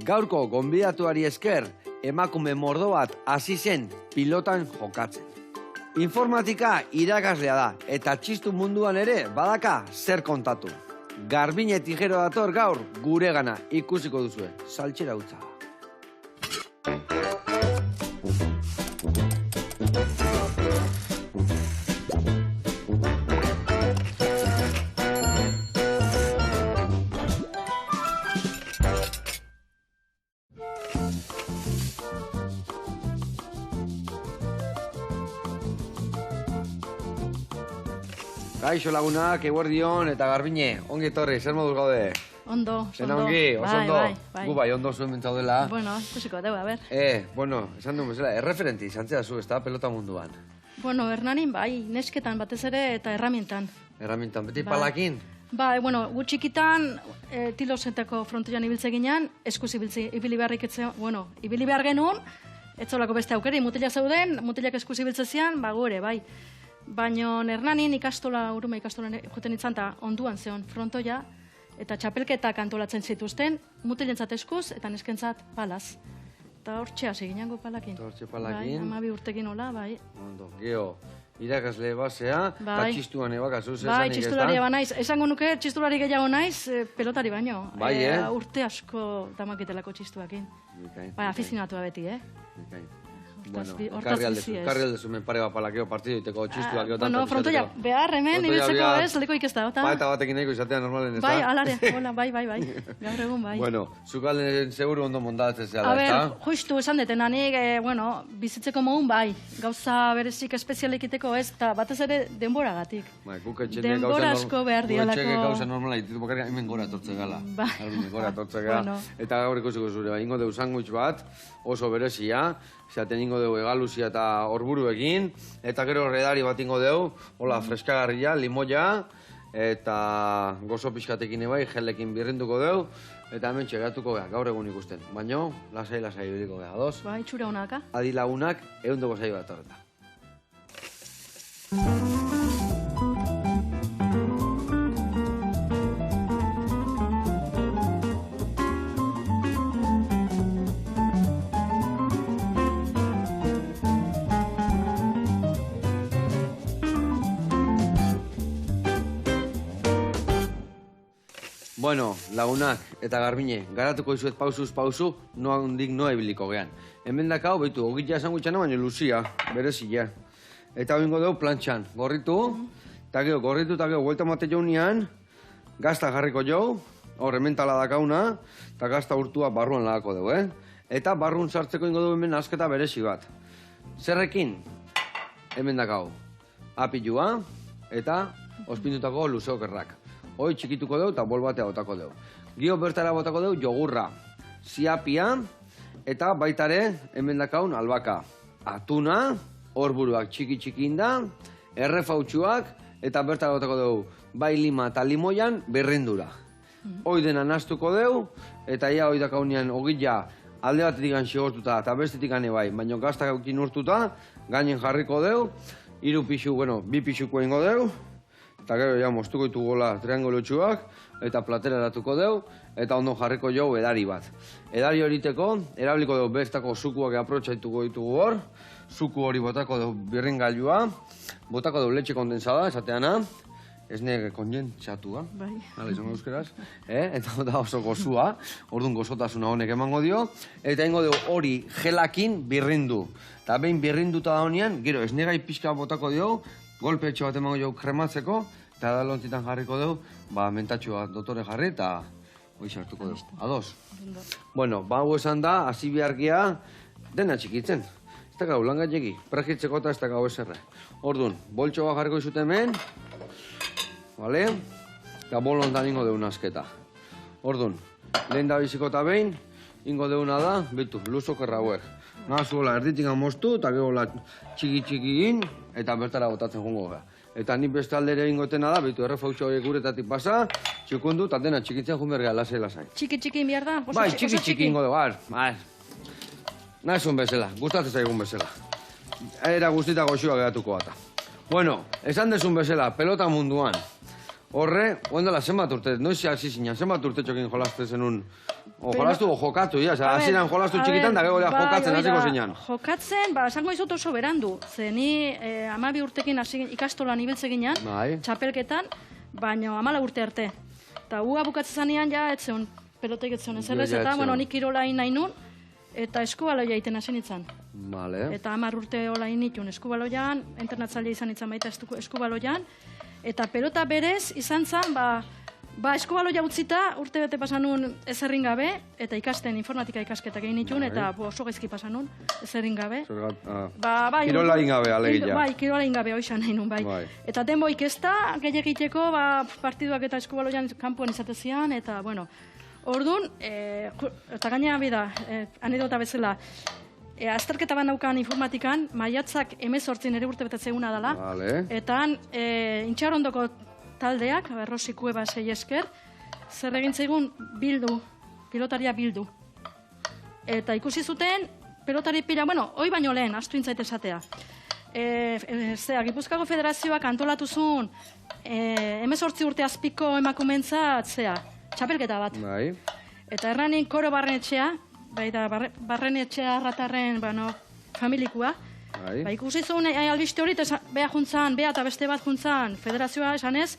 Gaurko gonbidatuari esker, emakume mordo bat hasi zen pilotan jokatzen. Informatika irakaslea da, eta txistu munduan ere badaka zer kontatu. Garbine Tijero dator gaur guregana ikusiko duzue. Saltxera utza. Kaixo lagunak, eguerdion eta Garbine, ongi etorri, zer moduz gaude? Ondo, Zena ongi, oso ondo. Gu bai, ondo zuen bentzaudela. Bueno, ikusiko, deu, a ber. Bueno, esan duen bezala, erreferenti izan zea zu, ez da, pelota munduan. Bueno, Hernanin bai, nesketan batez ere eta erramintan. Erramintan, beti palakin? Bai, bueno, gu txikitan, tilosentako frontoian ibiltze ginean, eskuz ibili beharrik etzen, bueno, ibili behar genuen, etzolako beste aukeri, mutila zeuden, mutilak eskuz ibiltze zian, gure, bai. Baina Hernanin uruma ikastolan joten itzan eta onduan zeon frontoia, eta txapelketak antolatzen zituzten, mutilentzat eskuz eta neskentzat palaz. Eta hor txeaz eginango palakin. Hortxe palakin. Bai, 12 urtekin hola, bai. Ondo, geho, irakasle basea, eta txistuan ebakazuz esanik ez da? Bai, txistulari eba naiz. Esango nuke txistulari gehiago naiz, pelotari baino. Bai, Urte asko damakitelako txistuakin. Bai, afizionatua beti, Bikain. Bueno, karri aldezu menpare bat palakeo partidu iteko txistuak geotan. Bueno, frontoia, behar hemen, ibiltzeko ez, leko ikesta. Eta batekin nahiko izatea normalen, ez da? Bai, alare, hola, bai. Gaur egun, bai. Bueno, zukalden seguru ondo mondatzen zela, ez da? A ber, justu esan deten, hanik, bizitzeko mogun, bai. Gauza berezik espezialik iteko ez, eta batez ere denboragatik. Denbora asko behar dialako. Guketxeke gauza normala ititu, bakarrik hemen gora etortze gala. Hemen gora etortze gala. Eta gaur ikusiko zure, ingo deu sandwich bat, oso berezia, zaten ingo deu egaluzia eta horburu egin, eta gero redari bat ingo deu, hola, freskagarria, limoia, eta gozo pixkatekin ebai, gelekin birrinduko deu, eta hemen txegatuko geha, gaur egun ikusten. Baina, lasai biliko geha, ados? Bai, txura honaka. Adi lagunak, eundoko zai bat horreta. Bueno, lagunak eta Garbine, garatuko izuet pausuz pausu, noa hundik noa ibiliko gehan. Hemen dakau, behitu, ogitza esan gutxana, baina luzia, berezia. Eta bingo dugu plantxan, gorritu, eta gero, gorritu eta gero, guelta mate jaunean, gazta jarriko jau, hor, hementala dakauna, eta gazta urtua barruan lagako dugu, Eta barrun sartzeko ingo dugu hemen asketa berezi bat. Zerrekin, hemen dakau, apilua, eta ospindutako luzeokerrak. Hoi txikituko dugu eta bol batea botako dugu. Gio bertara botako dugu jogurra, ziapia eta baitare hemen dakaun albaka. Atuna, horburuak txiki inda, errefautxuak eta bertara botako dugu bai lima eta limoian berrindura. Hoi dena naztuko dugu eta ia hoi dakaunean ogila alde batetik xigortuta eta bestetik bai, baina gaztak eukin urtuta, gainen jarriko dugu, 2 pixuko ingo dugu, eta gero ja moztuko ditugola triangolotxuak, eta platera eratuko dugu, eta ondo jarriko jau edari bat. Edari horiteko, erabiliko dugu bestako zukuak aprotxaituko ditugu hor, zuku hori botako dugu birringailua, botako dugu letxe kondensada, esateana, esne kondentsatua, hala izango euskeraz, eta da oso gozua, orduan gozotasuna honek emango dio, eta ingo dugu hori gelakin birrindu. Eta behin birrinduta da honean, gero esnegai pixka botako dugu, golpe etxo bat emango jau krematzeko, eta da lontzitan jarriko dugu, mentatxua dotore jarri eta hoi sartuko dugu. Ados? Bueno, hau esan da, hasi beharkia dena txikitzen. Ez da gau, langatzeki, pregitzeko eta ez da gau eserre. Orduan, boltxo bat jarriko izute hemen, bale? Eta bolontan ingo dugu nasketa. Orduan, lehen da biziko eta behin, ingo duguna da, bitu, luzokerra hauek. Nazuela erditik moztu eta gero txiki-txikiin eta bertara botatzen jongo gara. Eta nik beste aldere ingotena da, bitu errefautxo horiek uretatik pasa, txikundu eta dena txikitzen jun bergea, lasai. Txiki-txikin behar da? Bai, txiki-txiki ingo dugu, nahizun bezala, gustatzen zaigun bezala. Era guztita goxua geratuko bata. Bueno, esan dezun bezala, pelota munduan. Horre, oendela, zenbat urte, noiz hasi zinen, zenbat urte txokin jolaste zenun? O jolastu, o jokatu, ja, hasieran jolastu txikitan, da gero jokatzen hasiko zinen. Jokatzen, esango izut oso berandu. Ze ni 12 urtekin ikastolan ibiltze ginen, txapelketan, baina 14 urte arte. Eta ua bukatzen zanean, ja, etzeon, pelotek etzeon ezerrez, eta, bueno, nik kirolain nahi nun, eta eskubaloia iten hasi nintzen. Eta 10 urte olain nituen eskubaloian, internatzailea izan nintzen baita eskubaloian, eta pelota berez izan zen, eskubaloia utzita, urte bete pasan nun ezerrin gabe, eta ikasten informatika ikasketak egin nituen, eta oso gaizki pasan nun ezerrin gabe. Kirolain gabe, alegia. Bai, kirolain gabe hoizan nahi nun, bai. Eta denboik ez da, gehiagiteko, partiduak eta eskubaloian kanpoan izatezian, eta, bueno, orduan, eta gaina bida, anedota bezala, azterketa bat naukan informatikan, maiatzak 18 nere urte betetzeguna dela, eta intxarondoko taldeak, Rosi Kueba sei esker, zer egintzaigun bildu, pilotaria bildu. Eta ikusi zuten, pelotari pila, bueno, hoi baino lehen, astu intzait esatea. Gipuzkoako Federazioak antolatu zuen, 18 urte azpiko emakumentzat, txapelketa bat. Eta erranin koro barrenetxea, baita barrenetxea ratarren familikua, ikusi zuen albiste hori, beha juntzan, beha eta beste bat juntzan, federazioa esanez,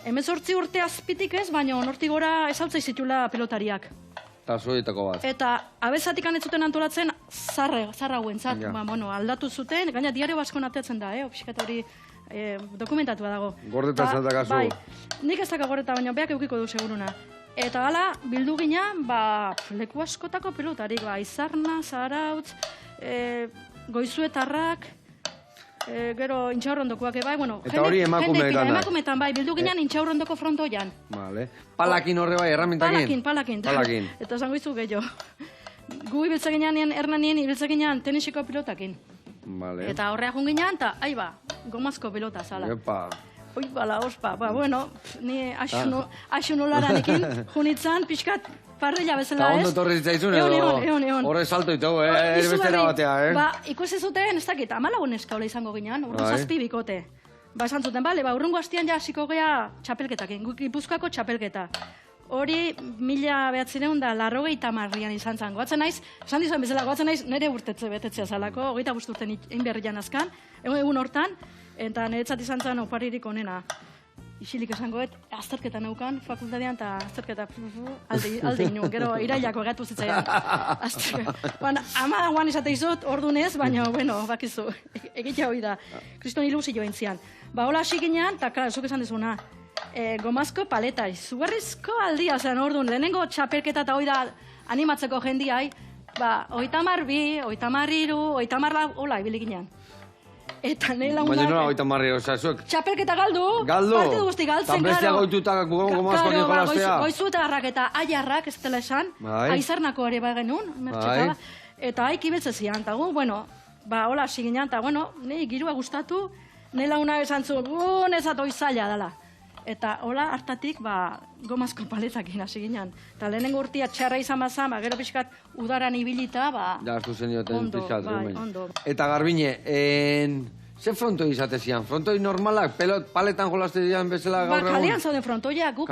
18 urte azpitik ez, baina nortik gora esautzai zitula pelotariak. Eta zuetako bat. Eta abezatik anetzuten antolatzen zarra guentzat, aldatu zuten, gaina diario baskon ateatzen da, opiskat hori dokumentatua dago. Gordeta zantakazu. Bai, nik ez daka gordeta, baina beak eukiko du seguruna. Eta hala, bildu ginen, leku askotako pelotarik, Izarna, Zarautz, Goizuetarrak, gero intxaurrondokoak, eta hori emakumeetan da. Emakumeetan, bildu ginen intxaurrondoko frontoian. Palakin horre bai, erramintakin? Palakin. Eta zango izu gehiago. Gu ibiltza ginean, Hernanien ibiltza ginean tenisiko pilotakin. Eta horreak ginen, eta gomazko pilota zala. Oi, bala, ospa, ni asunolaranekin junitzen, pixkat, parrilla bezala, ez? Ondo torri zitzaizun edo, horre salto ito, erbestera batea, Ikusi zuten, ez dakit, 14 eskaula izango ginen, urrun zazpi bikote. Esan zuten, urrungo hastian ja hasiko gea txapelketakin, Gipuzkoako txapelketa. Hori, 1980an izan zen, goatzen naiz, esan dizuen bezala, goatzen naiz, nire urtetze betetzea zalako, 25 urten egin berrian azkan, egun hortan, eta niretzat izan zen oparirik onena. Isilik esangoet, azterketa neukan, fakultatean, eta azterketa alde inu, gero irailako gatu zitzaian. Ama guan izate izut, ordunez, baina, bakizu, egitea hori da. Kriston ilusi joan zian. Hola hasi ginean, eta klar, zuk esan dizuna, gomazko paleta, izugarrizko aldia zen orduan, lehenengo txapelketa eta hori da animatzeko jendiai, 32, 33, 34, hola, ibilik ginean. Eta nahi lagunak... Baina nola goita marri, zuek... Txapelketa galdu, Galdu? partidu guzti galtzen, Tan bestia goituta gomazkoak jolastea. Goizuetarrak eta aiarrak, ez dela esan, Aizarnako ere genuen, mertxeta, eta haik ibiltze zian, eta hola hasi ginean, eta nahi girua gustatu, nahi lagunak esan zu, nezat oizaila dela. Eta hola hartatik gomazko paletakin hasi ginen. Eta lehenengo urtia txarra izan bazan, gero pixkat udaran ibilita, ja, hartu zenioten pixkat. Ondo. Eta Garbine, ze frontoi izatezian? Frontoi normalak, paletan jolaste dian bezala gaur egun? Kalean zauden frontoia, guk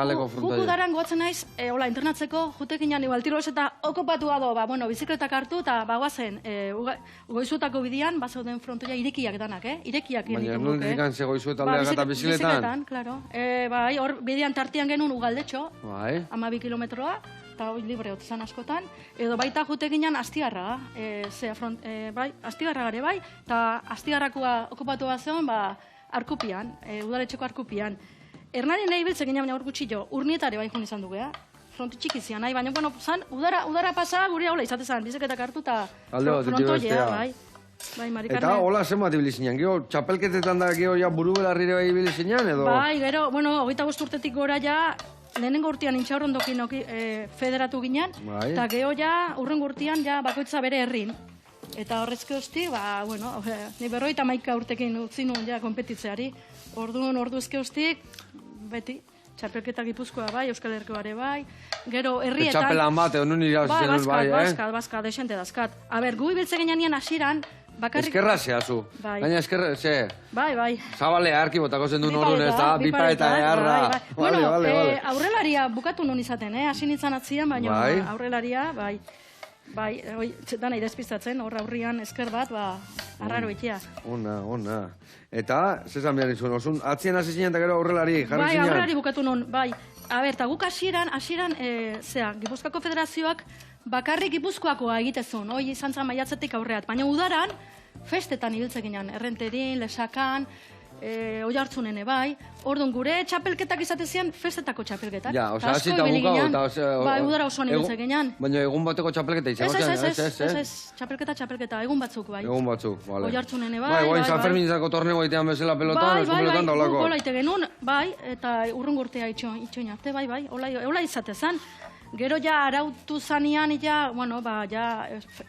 udaran goatzen naiz, internatzeko, jutekinan igual tiroz eta okupatua do, bizikletak hartu, eta bagoazen, goizuetako bidian, zauden frontoia irekiak danak, irekiak baina noldik ikan ze goizuet aldeak eta bizikletan? Bizikletan, klaro. Hor bidian tartian genuen ugaldetxo, 12 kilometroa, eta hori libre otzan askotan, edo baita jutekinan Astigarraga, Astigarraga ere bai, eta Astigarrakoa okupatu bat zegoen, Arkupian, udaletxeko Arkupian. Hernani nahi biltzen ginen, baina hor gutxillo, Urnietare bai joan izan dugu, frontu txikizian, baina, udara pasa gure haula izatezan, bizeketak hartu eta frontoia, bai. Eta hola zenbat ibili zinen, gero txapelketetan da gero buru belarrire bai ibili zinen, edo? Bai, gero, 25 urtetik gora ja, lehenengo urtean intxaurrondokin federatu ginen, eta gero ja, urrengo urtean ja bakoitza bere herrin. Eta horrezke hosti, ni 51 urtekin utzi nuen ja konpetitzeari. Ordu ezke hostik, beti, txapelketa Gipuzkoa bai, Euskal Herrikoare bai, gero herrietan... Txapelan bat, edo nun irabazi zenuz bai, Bazka, desente dazkat. Gu ibiltze ginean hasieran, bakarrik... Eskerra zehazu. Bai. Baina eskerra, ze... Bai. Zabale harki botako zen duen orduan, ez da? Bipareta eharra. Bueno, aurrelaria bukatu nun izaten, hasi nintzen atzian, baina aurrelaria, bai. Bai, dana idezpistatzen, hor aurrian esker bat, arraro itea. Ona. Eta, zezan behar izun, osun, atzien hasi zinen eta gero aurrelari, jarri zinen? Bai, aurrelari bukatu nun, bai. A ber, eta guk hasieran, Gipuzkoako Federazioak bakarrik Gipuzkoakoa egitezun, hoi izan zan maiatzetik aurreat. Baina udaran, festetan ibiltze ginen, Errenterin, Lesakan, Oiartzunen bai. Orduan gure txapelketak izatezian festetako txapelketak. Ja, oza, hasita bukau, eta... Bai, udara osoan ibiltze ginen. Baina egun bateko txapelketa izan? Ez, txapelketa, egun batzuk, bai. Egun batzuk, bale. Oiartzunen bai. Bai, guain San Ferminizako torneo egitean bezala pelotan, eskupelotan daulako. Bai, ite genuen, bai, eta urrun gurtea itxoin arte, bai, hola izatezan. Gero ja arautu zanean,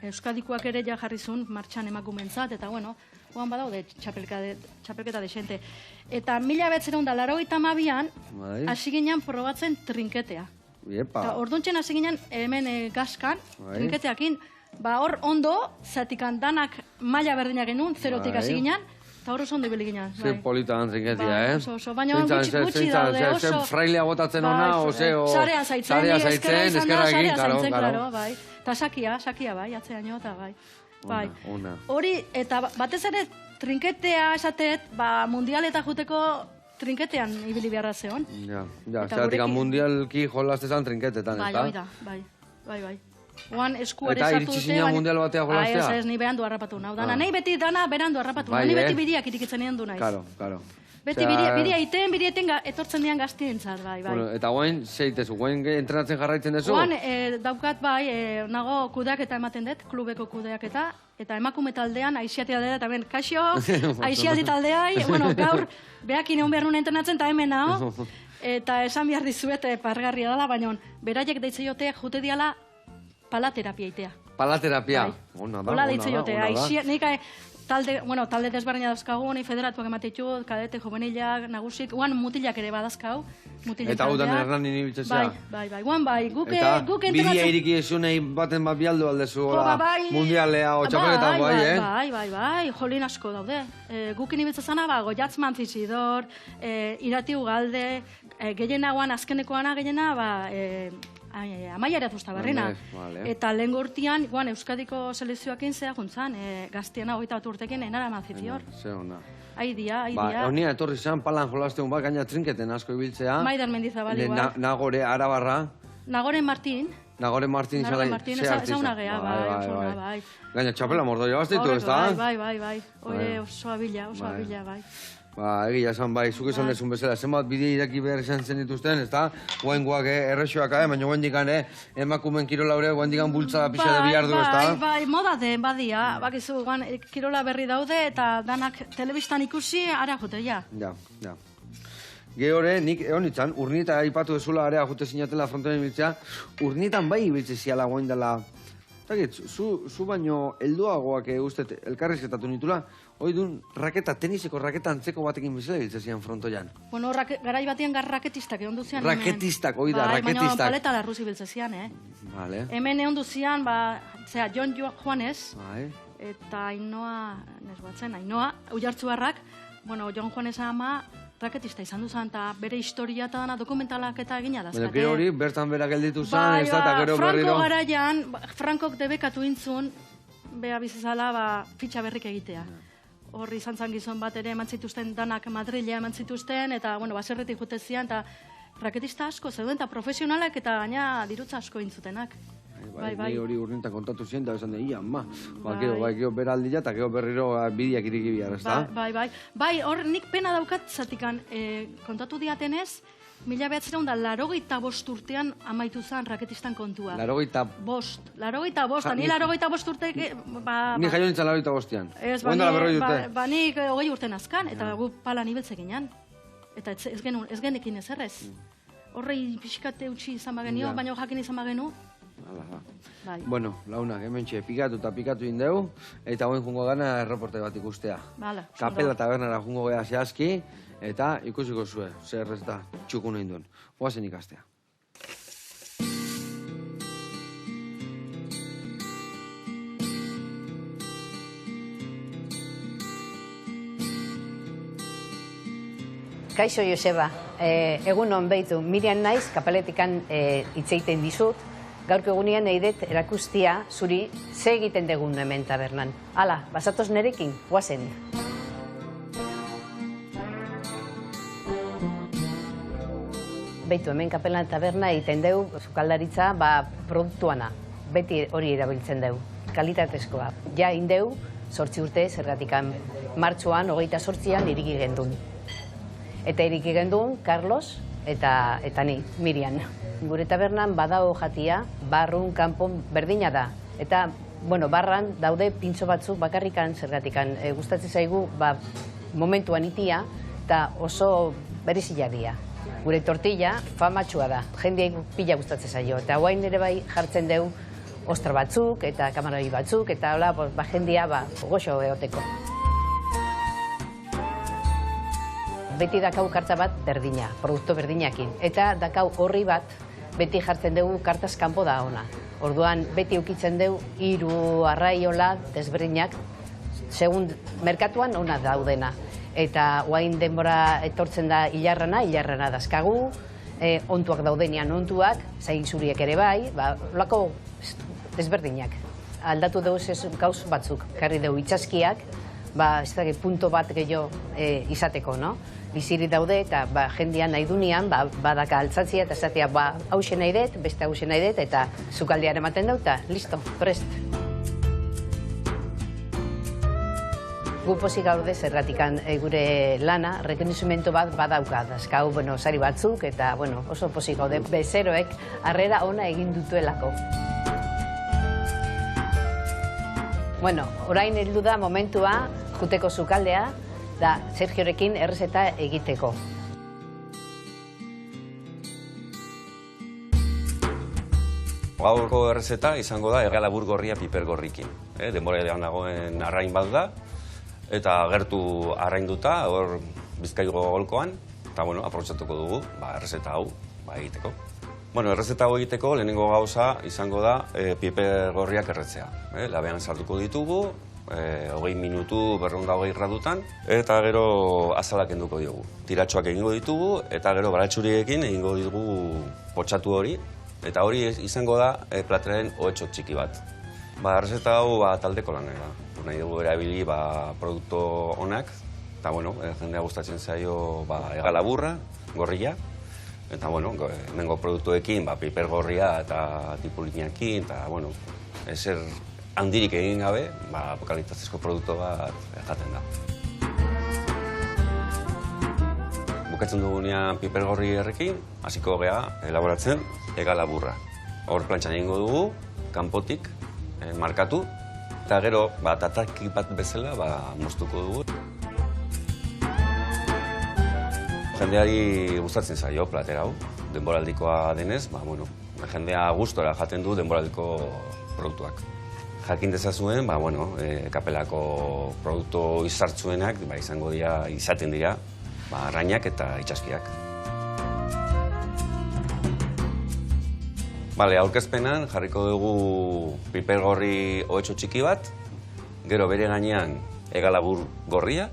Euskadikoak ere ja jarrizun martxan emakumentzat, eta bueno, oan badaude txapelketa desente. Eta 1982an, hasi ginen probatzen trinketea. Eta orduntxen hasi ginen hemen gaskan, trinketeakin, hor ondo, zatikan danak maila berdinak genuen, zerotik hasi ginen, eta hor oso ondo ibili ginen. Ze polita trinketea, Oso, baina gutxi daude, oso... Zer frailea botatzen ona, ozeo... Sarean zaitzen, eskerrakin, klaro, bai. Eta sakia, bai, atzeaino, eta bai. Ona. Hori, eta batez ere trinketea esatet, mundialeta juteko trinketean ibili beharra zeon. Ja, zeratik mundialki jolastezan trinketetan, eta? Bai. Oan eskuare eta sartu dute... Eta iritsi zinean mundial batea jolastea? Ez, ni berandu harrapatu nahi. Nahi beti dana berandu harrapatu. Ni beti biriak irikitzen nian du naiz. Karo. Beti birieten etortzen dian gaztientzat, bai. Bueno, eta guain, zeitezu, guain entrenatzen jarraitzen dezu? Guain, daukat, bai, nago kudeaketa ematen dut, klubeko kudeaketa, eta emakume taldean, aixiati taldea, eta ben, kaixo, aixialdi taldeai, bueno, gaur, behakin egon behar nuen entrenatzen, eta hemen naho, eta esan behar dizuet, pargarria dela, baina beraiek deitze jotea, jute diala, palaterapia itea. Palaterapia? Ona da. Hola deitze jotea, talde desberdina dauzkagu, nahi federatuak emateitu, kadete, juvenilak, nagusik, guan mutilak ere badazkau. Eta hau dan erran inibitzea? Bai, guan bai, guk entrenatzen... Eta bidea iriki esunei baten bat bialdu aldezu, mundialea o txapelketan bai, Bai, jolin asko daude. Guk inibitzea zana, Goiatz Mantzizidor, Irati Ugalde, gehienagoan, azkenekoana gehiena, Amaia Eratuzta barrena. Eta lehen gortian, Euskadiko selezioakin zea juntzan, gaztiena 21 urtekin enara mantzitior. Ze hona. Aidia. Honia etorri zan, palan jolasteun bat, gaina trinketen asko ibiltzea. Maider Mendizabali, bai. Nagore, Arabarra. Nagore Martin. Nagore Martin, ze artista. Ezaunagea, bai. Gaina txapela mordo jolaztitu, ez da? Bai. Oire oso abila, bai. Egia esan bai, zuk esan desun bezala, zenbat bide iraki behar izan zen dituzten, ez da? Guain guak errexoak, baina guain dikan emakumen kirola hori, guain dikan bultzada pixa de bihardu, ez da? Bai, moda den, badia, bakizu, guain kirola berri daude, eta danak telebistan ikusi, ara jote, ja. Ja. Gehore, nik egon nintzen, Urnieta aipatu ezula area jute zinatela frontoren ibiltzea, Urnietan bai ibiltze ziala guain dela. Zu baino helduagoak ustet elkarrizketatu nitula, hoi dun teniseko raketa antzeko batekin bezala ibiltze zian frontoian. Bueno, garai batean raketistak egon duzian. Raketistak, hoi da, raketistak. Baina paleta da rusi biltze zian, Vale. Hemen egon duzian, Jon Juanes, eta Ainoa, Uiartzuarrak, Jon Juanes ama, raketista izan duzan, eta bere historia eta dana dokumentalak eta egina dazkate. Baina hori, bertan berak gelditu zan, ez da, eta gero berriro. Franko garaian, Frankok debekatu intzun, beha bizizala, fitxa berrik egitea. Horri izan zan gizon bat ere eman zituzten danak Madrilea eman zituzten, eta, baserretik jute zian, eta raketista asko zeuden, eta profesionalak eta gaina dirutza asko intzutenak. Ni hori Urnietan kontatu zien, da esan ia, gero beraldia eta gero berriro bideak iriki bihar, ez da? Bai, hor nik pena daukat zatikan kontatu diatenez, 1985 urtean amaitu zen raketistan kontua. 85? 85, ni 85 urte... Ni jaio nintzen 85an. Ez, nik 20 urte nazkan, eta gu palan ibeltze ginen. Eta ez genekin ezerrez. Horrei pixkate utxi izan bagenio, baina jakin izan bagenu. Bueno, launak, hementxe, pikatu indeu, eta hoen jungo gana erreporte bat ikustea. Kapela tabernara jungo gea zehazki, eta ikusiko zue, zer ez da txukun egin duen. Oazen ikastea. Kaixo Joseba, egun hon behitu, Miriam naiz, kapeletikan hitzeiten dizut, gaurko egunean eidet erakustia zuri ze egiten degun hemen tabernan. Hala, basatoz nerekin, guazen. Beitu, hemen kapelan taberna egiten deu, sukaldaritza, produktuana. Beti hori erabiltzen deu, kalitatezkoa. Ja indeu, 8 urte, zergatikan martxoan, 28an iriki gendun. Eta iriki gendun, Carlos eta ni, Miriam. Gure tabernan badao jatia, barrun, kanpon, berdina da. Eta, barran daude pintxo batzuk bakarrikan zergatikan. Gustatzen zaigu, momentuan itia, eta oso berezila dira. Gure tortilla famatxua da, jendeak pila gustatzen zaio. Eta guain ere bai jartzen deu ostra batzuk eta kamaroi batzuk, eta hola, jendea goxo egoteko. Beti dakau karta bat berdina, produktu berdinakin. Eta dakau horri bat, beti jartzen dugu kartaz kanpo da ona. Orduan, beti eukitzen dugu hiru arraiola desberdinak, segun merkatuan ona daudena. Eta guain denbora etortzen da hilarrana dazkagu, ontuak daudenean ontuak, zain zuriek ere bai, lako desberdinak. Aldatu dugu gauz batzuk, karri dugu itxaskiak, ez da punto bat gehiago izateko, no? Biziri daude eta jendia nahi dunean, badaka altzatzia eta esatea hausen nahi dut, beste hausen nahi dut, eta zukaldean ematen dut, eta listo, prest. Gu pozik gaude zerratikan gure lana, rekonozimento bat badauka, dazkau, sari batzuk, eta oso pozik gaude bezeroek harrera ona egin dutuelako. Orain heldu da momentua, juteko zukaldea, da Sergiorekin errezeta egiteko. Gaurko errezeta izango da egalabur gorria piper gorrikin. Denbora edan dagoen arrain bat da, eta gertu arrainduta, hor Bizkaiko golkoan, eta aprobetxatuko dugu errezeta hau egiteko. Errezeta hau egiteko lehenengo gauza izango da piper gorriak erretzea. Labean sartuko ditugu, 20 minutu 220 gradutan, eta gero azalak enduko diogu. Tiratxoak egingo ditugu, eta gero baratxuriekin egingo ditugu potxatu hori, eta hori izango da plateraren ohetxo txiki bat. Errezeta hau taldeko lanera. Nahi dugu erabili produktu onak, eta jendea gustatzen zaio egalaburra, gorria, eta hemengo produktuekin piper gorria eta tipulinakin, eta ezer handirik egin gabe, kalitatezko produktu bat jaten da. Bukatzen dugunean piper gorri errekin, hasiko gea elaboratzen egalaburra. Hor plantxan egingo dugu, kanpotik markatu, eta gero tataki bat bezala moztuko dugu. Jendeari gustatzen zaio platera hau, denboraldikoa denez, jendea gustora jaten du denboraldiko produktuak. Jakin dezazuen, kapelako produktu izartzuenak izaten dira arrainak eta itxaskiak. Aurkezpenan jarriko dugu piper gorri ohetxo txiki bat, gero bere gainean egalabur gorria,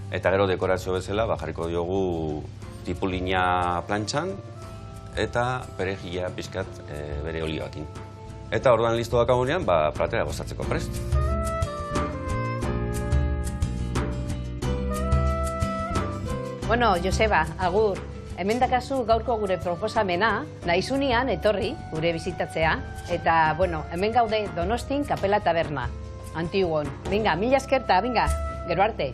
eta gero dekorazio bezala jarriko diogu tipulina plantxan eta perejila pixkat bere olioakin. Eta orduan listo dakagunean, platera gozatzeko prest. Joseba, agur. Hemen dakazu gaurko gure proposamena, nahizunean etorri gure bizitatzea, eta, hemen gaude Donostin Kapela Taberna, Antiguon. Venga, mila eskerta, venga, gero arte.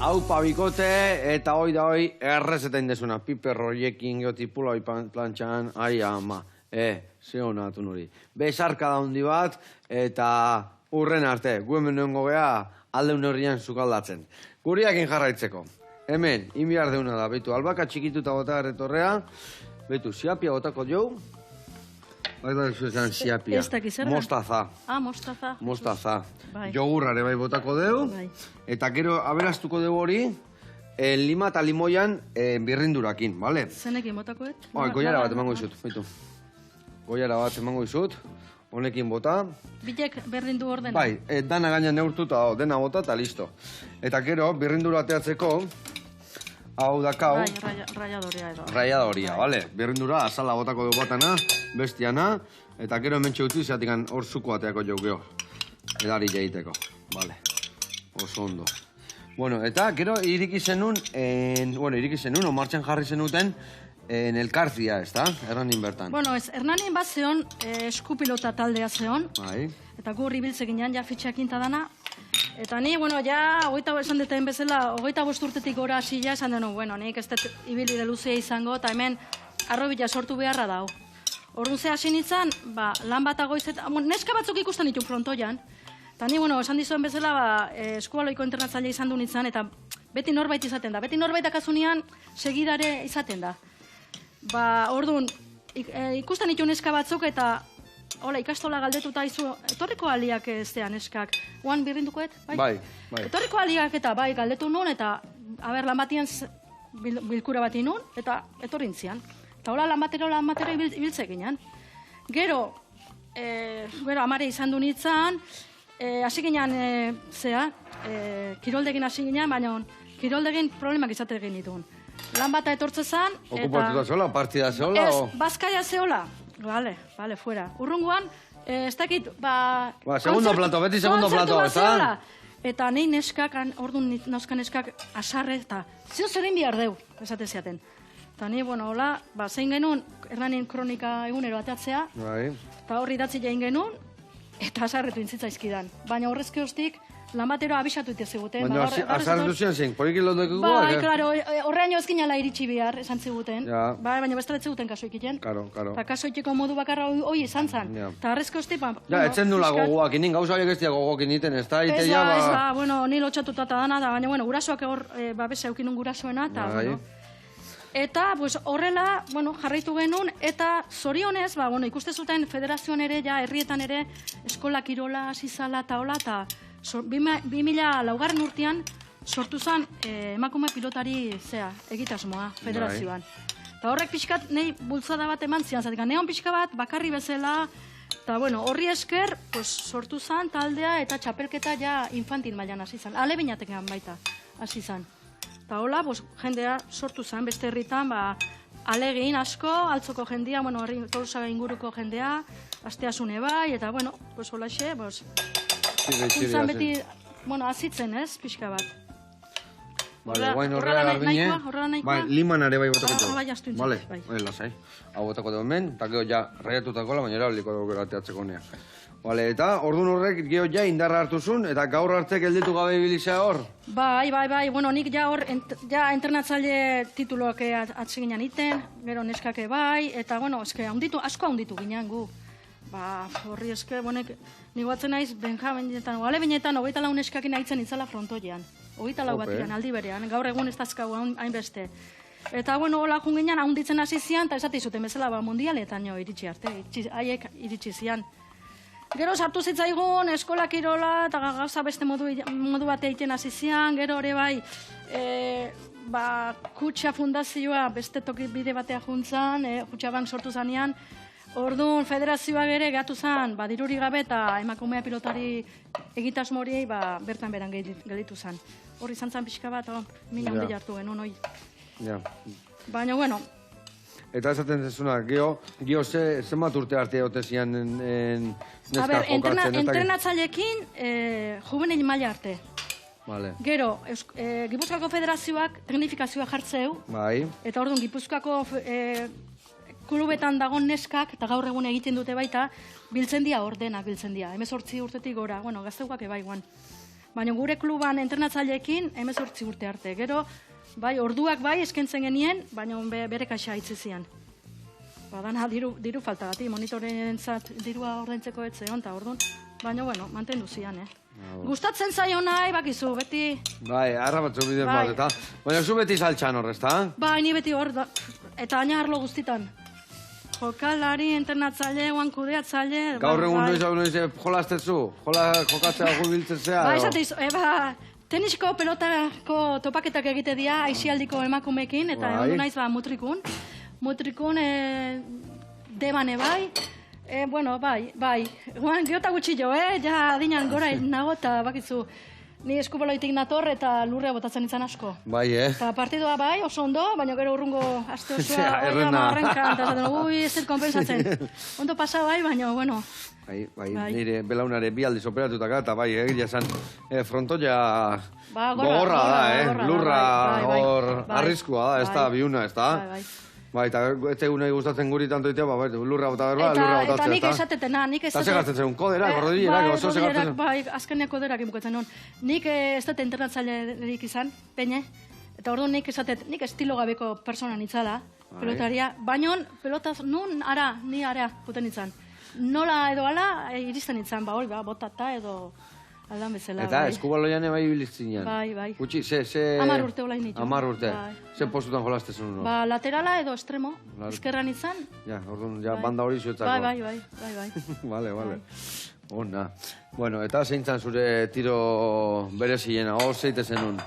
Hau pabikote eta hoi da hoi errezeta indezuna. Piper horiekin geotipula hoi plantxan, ai ama. Ze honatu nori. Besarka da hundi bat, eta urren arte, gu hemen nengo geha aldeun horrian zukaldatzen. Guriakin jarraitzeko. Hemen, inbiar deuna da, behitu, albaka txikituta bota erretorrea, behitu, siapia botako jau. Baita zuetan siapia. Ez dakizera? Mostaza. Mostaza. Mostaza. Jogurrare bai botako deu, eta gero aberastuko deu hori, lima eta limoian birrindurakin, bale? Zenekin botakoet? Goiara bat emango izut, behitu. Goiara bat emango izut, honekin bota. Bilek berrindu ordena? Bai, dana gaina neurtuta, dena bota eta listo. Eta gero, birrindura ateatzeko, Hau dakau. Bai, raiadorea edo. Raiadoria, bale. Berrendura, azala botako dugu batana, bestiana, eta gero hemen txeutu izatik hor zuko ateako jau geho. Edari jaiteko, bale. Oso ondo. Bueno, eta gero iriki zenun, martxan jarri zenuten, elkartzia, ez da? Hernanin bertan. Bueno, Hernanin bat zeon, eskupilota taldea zeon. Bai. Eta gu ribiltze ginean, ja fitxakinta dana. Eta ni, bueno, ja, esan deten bezala, 25 urtetik gora hasi ja, esan denu, bueno, nik ez dut ibilbide luzea izango, eta hemen arrobila sortu beharra dau. Orduan ze hasi nintzen, lan bat agoizetan, neska batzuk ikusten ditu frontoian. Eta ni, bueno, esan dizuen bezala, eskualoiko internatzaile izan du nintzen, eta beti norbait izaten da. Beti norbait akasunean segidare izaten da. Orduan, ikusten ditu neska batzuk, eta hola, ikastola galdetuta izu, etorriko aliak ez da neskak. Oan birrindukoet, bai? Bai. Etorriko aliak eta bai galdetu nun, eta lan batien bilkura bat inun, eta etorrintzian. Eta hola, lan batero ibiltze ginen. Gero, amare izan du nintzen, hasi ginen, kiroldegin hasi ginen, baina kiroldegin problemak izate egin ditun. Lan bata etortze zan, Okupatuta zeola, partida zeola? Ez, Bazkaia zeola. Vale, fuera. Urrunguan, ez dakit, segundo plato, beti segundo plato, eta? Eta nahi neskak, orduan nauzkan neskak asarre, eta zio zerin bihar deu, esate ziaten. Eta ni, bueno, hola, zein genuen, Hernanin kronika egunero ateatzea, eta horri datzi jain genuen, eta asarretu intzitzaizkidan. Baina horrezke hostik, lan batero abisatu ite ziguten. Baina asarretu zian zen, porik ilondeko guak? Bai, klaro, horrean joz ginala iritsi bihar, esan ziguten. Baina bestara ziguten kaso ikiten. Karo. Eta kaso ikiko modu bakarra hoi izan zan. Eta horrezke hostik, etzen nula gogoak inin, gauza horiek ez dira gogoak initen, ez da? Ez da, bueno, ni lotxatuta eta dana, baina, bueno, gurasoak hor, babesa eukinun gurasoena, eta, bueno. Eta, horrela, jarraitu genuen, eta zorionez, ikuste zuten federazioan ere, herrietan ere, eskola kirola, zizala, eta hola, eta 2004 urtean sortu zen emakume pilotari egitasmoa federazioan. Eta horrek pixkat nahi bultzada bat eman zian, zatik, neon pixka bat bakarri bezala, eta horri esker sortu zen taldea eta txapelketa ja infantil mailan hasi zen, alebinatekean baita hasi zen. Eta hola, jendea sortu zen, beste herritan, alegin asko, altzoko jendea, Tolosa inguruko jendea, asteasune bai, eta, hola xe, izan beti, azitzen ez, pixka bat. Horrela nahikoa, horrela nahikoa. Liman ere bai botako Bai, astu intzen. Bai, lasai. Hau botako dugu hemen, eta gero ja raiatutako baina erabiliko dugu gero ateatzeko nea. Eta orduan horrek gero ja indarra hartu zuen, eta gaur arte gelditu gabe ibilizea hor? Bai, nik ja hor, internatzaile tituloak atseginan iten, gero neskake bai, eta, asko handitu ginen gu. Horri eske, nik batzen naiz, Benjaminetan, Alebinetan, 24 neskakin nahitzen itzala frontoian. 24 batian, aldi berean, gaur egun ez dazkau hainbeste. Eta, hola junginan, handitzen hasi zian, eta esate izuten bezala, mundialetan iritsi arte, haiek iritsi zian. Gero sartu zitzaigun, eskola kirola, eta gauza beste modu bat egiten hasi zian, gero hori bai, Kutxa fundazioa beste toki bide batea juntzan, Kutxabank sortu zanean, orduan federazioa ere gehatu zen, diruri gabe eta emakumea pilotari egitasmo horiei bertan beran gelditu zen. Horri izan zen pixka bat, min handi jartu genuen hoi. Baina, bueno. Eta esaten zezuna, geho zenbat urte arte egote zian neska jokatzen? Entrenatzailekin juvenil maila arte. Gero, Gipuzkoako Federazioak teknifikazioa jartzeu, eta orduan Gipuzkoako klubetan dagoen neskak, eta gaur egun egiten dute baita, biltzen dia ordenak biltzen dia. 18 urtetik gora, gazteukak ebai guan. Baina gure kluban entrenatzaileekin 18 urte arte. Gero, orduak eskentzen genien, baina bere kaxa itzizian. Dana diru faltagatik, monitorentzat dirua ordaintzeko etzeon, eta orduan, baina, mantendu zian, Gustatzen zaio nahi, bakizu, beti... Arra batzu bidez bat, eta... Baina, zu beti saltxan hor, ezta? Ni beti hor, eta aina arlo guztitan. Jokalari, internatzaile, kudeatzaile... Gaur egun noiz jolaztetzu? Jokatzea biltzen zea? Esateiz, tenisko pelotako topaketak egite dira aixialdiko emakumekin, eta egon naiz mutrikun. Mutrikun, debane bai. Bai. Geota gutxillo, ja adinan gora nago eta bakizu. Ni eskubaloitik nator eta lurrea botatzen izan asko. Bai, Eta partidua bai, oso ondo, baina gero urrungo aste osoa, Zea, oia, errena. marrenka, eta esaten, ui, ez dut konpensatzen. Ondo pasa bai, baina, bueno, Bai, nire belaunare bi aldiz operatutaka, eta bai, egia esan, frontoia Ba, gogorra da, gogorra, lurra bai, hor bai, arriskua da, ez da, bai. biuna, ez da? Bai. Bai, eta ez egunei gustatzen guri tanto itea, bai, lurra bota berba, lurra Eta botatzea, nik esatetena, nik Eta segartzen zen, kodera, gordillerak, oso segartzen zen. Bai, azkenean koderak imukatzen non. Nik ez dut internatzailerik izan, peine, eta orduan nik esatet, nik estilo gabeko persona nitzala, pelotaria, baino pelotaz nun ni ara puten izan. Nola edo ala iristen izan, ba hori, botata edo aldan bezala. Eta eskubaloian bai ibilizinean. Bai. Gutxi, 10 urte olain ditu. 10 urte. Bai. Ze postutan jolastezun? Ba, laterala edo estremo, eskerran izan. Ja, orduan, ja, banda hori zuetzako. Bai. Vale. Ona. Bueno, eta zeintzan zure tiro bereziena, hor zeite zenun?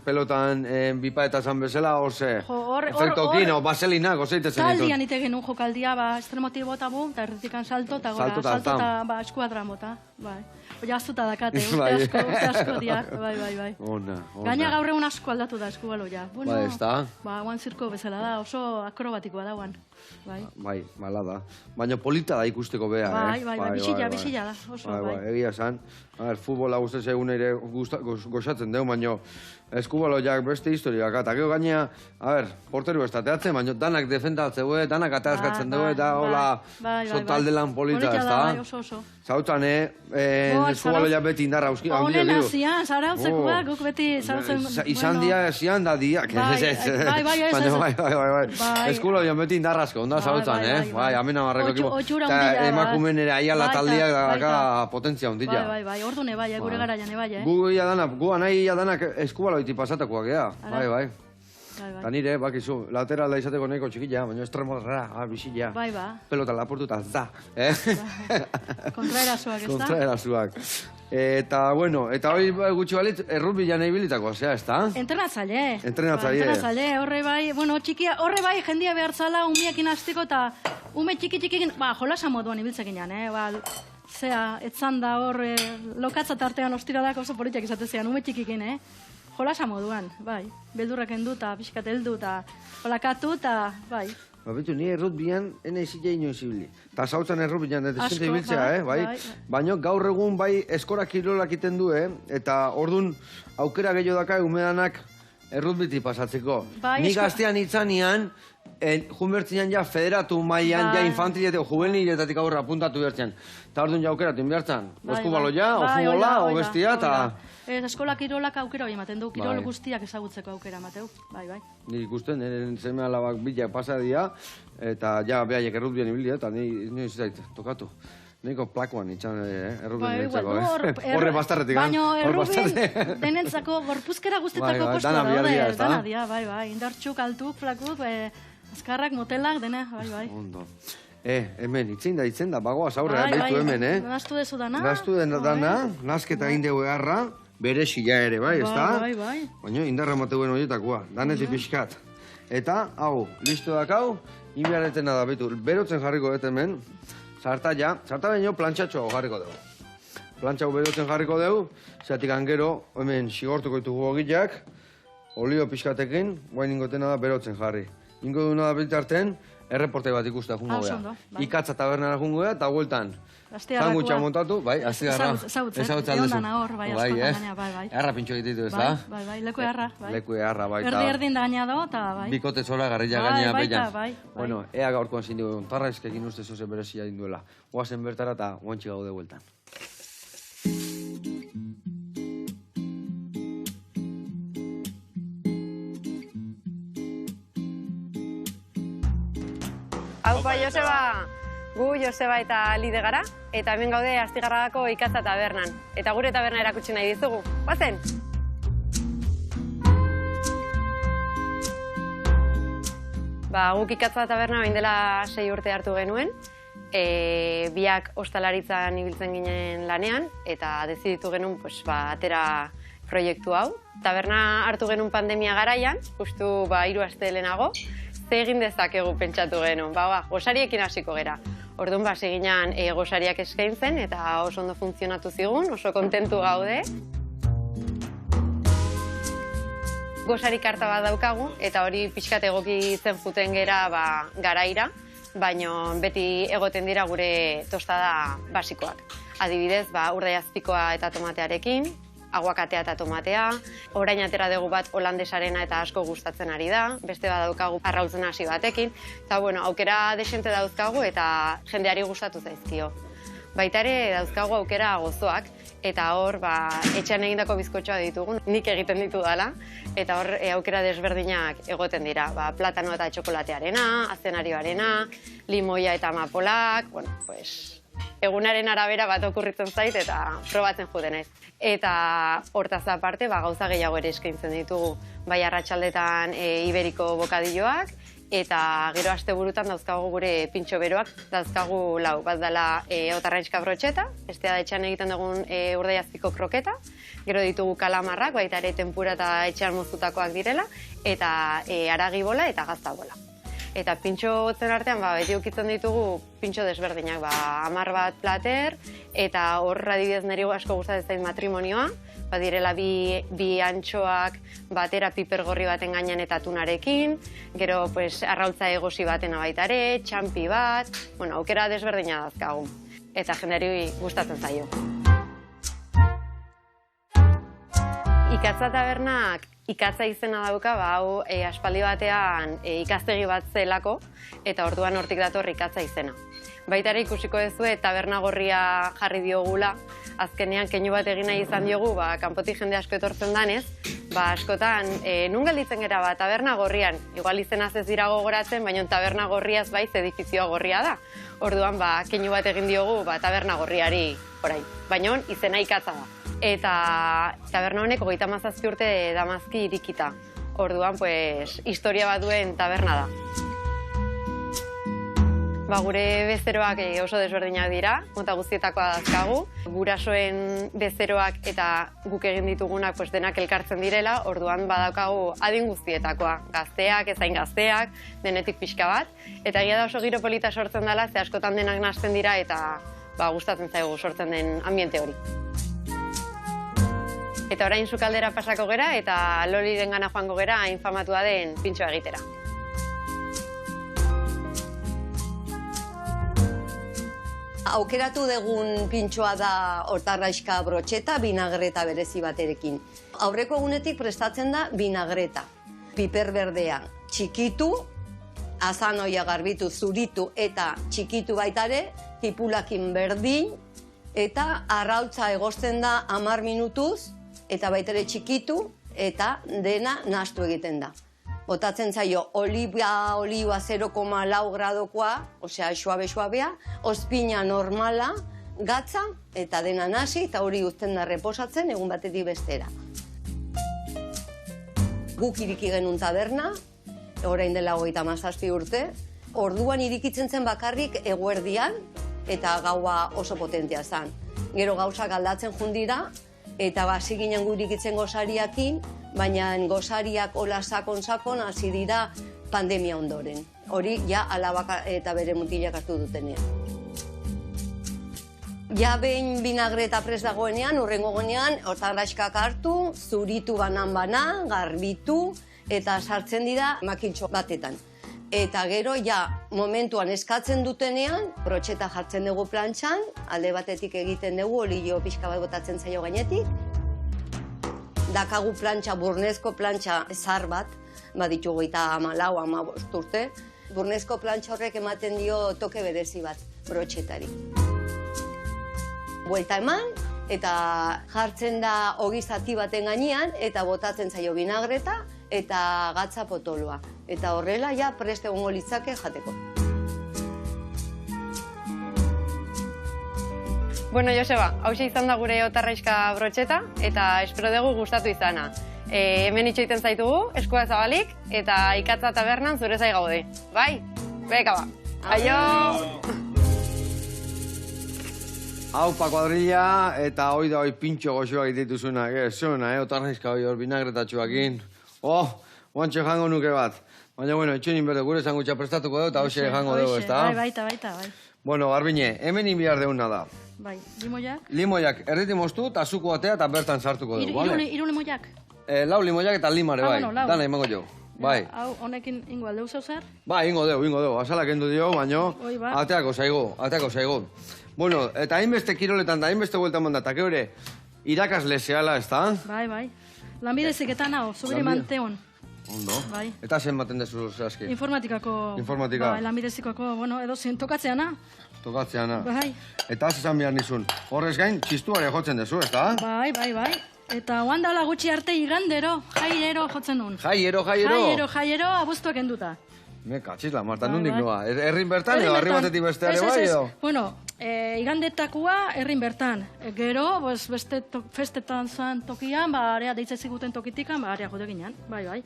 Pelotan bipa eta zan bezala, hor ze? Efektokin, o baselinak, hor zeite zen Taldian ite genuen jokaldia, ba, estremotik bota bu, eta erretikan salto, eta gora, salto eta eskuadra mota, bai. Oia aztuta dakate, urte asko diak, bai. Ona. Gaina gaur egun asko aldatu da eskubaloia. Bai, ez da? Ba, guan zirko bezala da, oso akrobatikoa da guan. Bai, mala da. Baina polita da ikusteko bea, Bai, bisila da, oso, bai. Egia esan. Futbola guztetze egun ere goxatzen deu, baina eskubaloiak beste historiak. Eta gero gaina, porteru ez tateatzen, baina danak defendatzen dugu, danak atazkatzen dugu, eta hola, talde lan polita, ez da? Bai, oso. Zautan, eskubaloia beti indarra auski. Honen azian, zarautzekoak, guk beti zautzen... Izan dia, zian da diak. Bai. Eskubaloia beti indarra asko, onda zautan, Bai, amena marreko ekipo. Otxura hundila. Eta emakumen ere aiala taldiak daka potentzia hundila. Bai, ordune bai, gure garaian bai, Gu nahi danak eskubaloiti pasatakoak ea, bai. Eta nire, bakizu, laterala izateko nahiko txikila, baina estremorra, bisila. Bai. Pelota lapurtu eta za. Kontraerasuak, ez da? Kontraerasuak. Eta, bueno, eta hori gutxi balit, errutbilan nahi bilitako, zea, ez da? Entrenatzaile, horre bai, bueno, txikia, horre bai, jendia behartzala, umiekin hasteko eta ume txikikin, jolasa moduan ibiltzekin jan, Zea, etzan da hor, lokatza tartean ostiradak oso politiak izatezean, ume txikikin, Jolasa moduan, bai. Beldurrak endu eta pixkat heldu eta plakatu eta, bai. Bitu, ni errutbian ene izila inoiz ibili. Ta zautzen errutbian, desente ibiltzea, bai. Baina gaur egun bai eskora kirolak iten du, eta ordun aukera gehiago daka umedanak errutbiti pasatzeko. Ni gaztean itzanean, junbertzian ja federatu mailan, ja infantilete o juveniletatik aurra apuntatu bertzean. Eta orduan ja aukeratu inbertzen. Eskubaloia, o futbola, o bestia, eta... Eskola kirolak aukera hori ematen du, kirol guztiak ezagutzeko aukera emateu, bai. Nik ikusten, nire seme alabak bilak pasadia, eta ja behaiek errutbian ibilia, eta nire zait, tokatu. Niko plakoan itxan errutbian ibiltzeko, Horre bastarretik, baina errutbian denentzako gorpuzkera guztetako postua daude, dana dia, bai. Indartxuk, altuk, flakuk, azkarrak, motelak, dena, bai. Ondo. Hemen, itzen da, bagoaz aurrera, behitu hemen, Naztu dezu dana. Naztu dana, nazketa indegu egarra, bere sila ere, bai, ez da? Bai. Baina indarra mateuen horietakoa, danetik pixkat. Eta, hau, listo dakau, inbiaretena da, betu, berotzen jarriko dut hemen, sarta baino plantxatxoa jarriko dugu. Plantxau berotzen jarriko dugu, zeatik angero, hemen sigortuko ditugu ogileak, olio pixkatekin, guain ingotena da berotzen jarri. Ingo duna da bitarten, erreporte bat ikusta jungo beha. Ikatza tabernara jungo beha, eta hueltan. Zangutxa montatu, bai, astigarra. Ezautzen, egon hor, bai, askotan gaina, bai. Erra pintxo egititu, ez da? Bai, leku erra, bai. Leku erra, bai. Erdi-erdin da gaina do, eta bai. Bikote zola garrila gaina behian. Bai. Bueno, ea gaurkoan zin dugu, tarraizkekin uste zuzen berezia dinduela. Oazen bertara eta guantxi gaude hueltan. Aupa, Joseba! Gu Joseba eta Lide gara, eta hemen gaude Astigarragako Ikatza tabernan. Eta gure taberna erakutsi nahi dizugu. Bazen! Guk Ikatza taberna bain dela 6 urte hartu genuen. Biak ostalaritzan ibiltzen ginen lanean, eta deziditu genuen atera proiektu hau. Taberna hartu genuen pandemia garaian, justu 3 aste lehenago. Ze egin dezakegu pentsatu genuen, gosariekin hasiko gera. Orduan, hasi ginen gosariak eskaintzen eta oso ondo funtzionatu zigun, oso kontentu gaude. Gosari karta bat daukagu, eta hori pixkat egokitzen juten gera garaira, baina beti egoten dira gure tostada basikoak. Adibidez, urdaiazpikoa eta tomatearekin, aguakatea eta tomatea, orain atera dugu bat holandesarena eta asko gustatzen ari da, beste bat daukagu arrautzen hasi batekin, eta aukera desente dauzkagu eta jendeari gustatu zaizkio. Baita ere dauzkagu aukera gozoak, eta hor etxean egindako bizkotxoa ditugu, nik egiten ditu dala, eta hor aukera desberdinak egoten dira. Platano eta txokolatearena, azenarioarena, limoia eta amapolak, egunaren arabera bat okurritzen zait eta probatzen juten ez. Eta hortaz aparte, gauza gehiago ere eskaintzen ditugu, bai arratsaldetan iberiko bokadilloak, eta gero asteburutan dauzkagu gure pintxo beroak, dauzkagu lau, bat dela otarrainxka brotxeta, bestea da etxean egiten dugun urdaiazpiko kroketa, gero ditugu kalamarrak, baita ere tempura eta etxean moztutakoak direla, eta aragibola eta gaztabola. Eta pintxo gotzen artean, beti ukitzen ditugu pintxo desberdinak, 10 bat plater, eta hor adibidez niri asko gustatzen zait matrimonioa, direla bi antxoak batera pipergorri baten gainean eta tunarekin, gero arrautza egosi batena baita ere, txampi bat, aukera desberdina dazkagu, eta jendeari gustatzen zaio. Ikatza tabernak ikatza izena dauka, hau aspaldi batean ikastegi bat zelako, eta orduan hortik dator ikatza izena. Baita ere ikusiko duzue taberna gorria jarri diogula, azkenean keinu bat egin nahi izan diogu, kanpotik jende asko etortzen danez, askotan, nun gelditzen gara taberna gorrian, igual izenaz ez dira gogoratzen, baina taberna gorriaz baiz edifizioa gorria da. Orduan, keinu bat egin diogu taberna gorriari orain, baina izena ikatza da. Eta taberna honek 37 urte damazki irikita. Orduan, historia bat duen taberna da. Gure bezeroak oso desberdinak dira, mota guztietakoa dazkagu. Gurasoen bezeroak eta guk egin ditugunak denak elkartzen direla, orduan badaukagu adin guztietakoa. Gazteak, ezain gazteak, denetik pixka bat. Eta egia da oso giro polita sortzen dela, ze askotan denak nahasten dira eta gustatzen zaigu sortzen den ambiente hori. Eta orain sukaldera pasako gera eta Loliren gana joango gera infamatua den pintxoa egitera. Aukeratu dugun pintxoa da otarraixka brotxeta binagreta berezi baterekin. Aurreko egunetik prestatzen da binagreta. Piper berdea txikitu, azanoia garbitu, zuritu eta txikitu baitare, tipulakin berdin, eta arrautza egosten da 10 minutuz, eta baitere txikitu, eta dena nahastu egiten da. Botatzen zaio oliba 0,4 gradokoa, osea suabe-suabea, ospina normala, gatza, eta dena nahasi, eta hori uzten da reposatzen egun batetik bestera. Guk iriki genuen taberna, orain dela 37 urte, orduan irikitzen zen bakarrik eguerdian, eta gaua oso potentea zen. Gero gauzak aldatzen jundira, eta hasi ginen irikitzen gosariakin, baina gosariak hola sakon hasi dira pandemia ondoren. Hori ja alabak eta bere mutilak hartu dutenean. Ja behin binagreta prest dagoenean, urrengo gonean, otarraixkak hartu, zuritu banan-banan, garbitu, eta sartzen dira makintxo batetan. Eta gero, ja, momentuan eskatzen dutenean, brotxeta jartzen dugu plantxan, alde batetik egiten dugu, olio pixka bat botatzen zaio gainetik. Dakagu plantxa, burnezko plantxa zar bat, baditugu eta 14-15 urte. Burnezko plantxa horrek ematen dio toke berezi bat, brotxetari. Buelta eman, eta jartzen da ogi zati baten gainean, eta botatzen zaio binagreta, eta gatza potoloa. Eta horrela, ja, prest egongo litzake jateko. Bueno, Joseba, hauxe izan da gure otarraixka brotxeta, eta espero dugu gustatu izana. Hemen itxoiten zaitugu, eskua zabalik, eta ikatza tabernan zure zai gaude. Bai? Beka ba. Aio! Aupa kuadrilla, eta hoi da hoi pintxo goxoak dituzuna, zuna, otarraixka hoi hor binagretatxuakin. Oantxe jango nuke bat. Baina, bueno, etxenin berde, gure zangutxa prestatuko dugu, eta hauxe jango dugu, ezta? Bai, baita. Bueno, Garbine, hemen inbiar deuna da. Bai, limoiak. Limoiak erditi moztu, eta zuko atea eta bertan sartuko dugu, bale? Hiru limoiak. Lau limoiak eta limare, bai. bueno, lau. Dana imango jo. Bai. Hau, honekin ingo aldeu zer? Bai, ingo deu. Azalak endu dio, baino, Oi, ba. ateako zaigu. Bueno, eta hainbeste kiroletan da, hainbeste vuelta mandatak, hori, irakasle zehala, ez da? Bai. Lanbidezeketan hau, zubiri manteon. Ondo. Bai. Eta zen baten dezu zehazki? Informatikako. Informatika. Bai, lanbidezikako, bueno, edo zen tokatzeana. Tokatzeana. Bai. Eta esan behar nizun. Horrez gain, txistuare jotzen dezu, ez da? Bai. Eta oandala gutxi arte igandero, jaiero jotzen nun. Jaiero. Jaiero, abuztuak enduta. Me katxisla, Marta, Bai, nondik bai. noa? Herrin bertan edo, herri batetik besteare bai edo? Bueno, igandetakoa herrin bertan. Gero, festetan zan tokian, area deitza ziguten tokitikan, area jode ginen. Bai.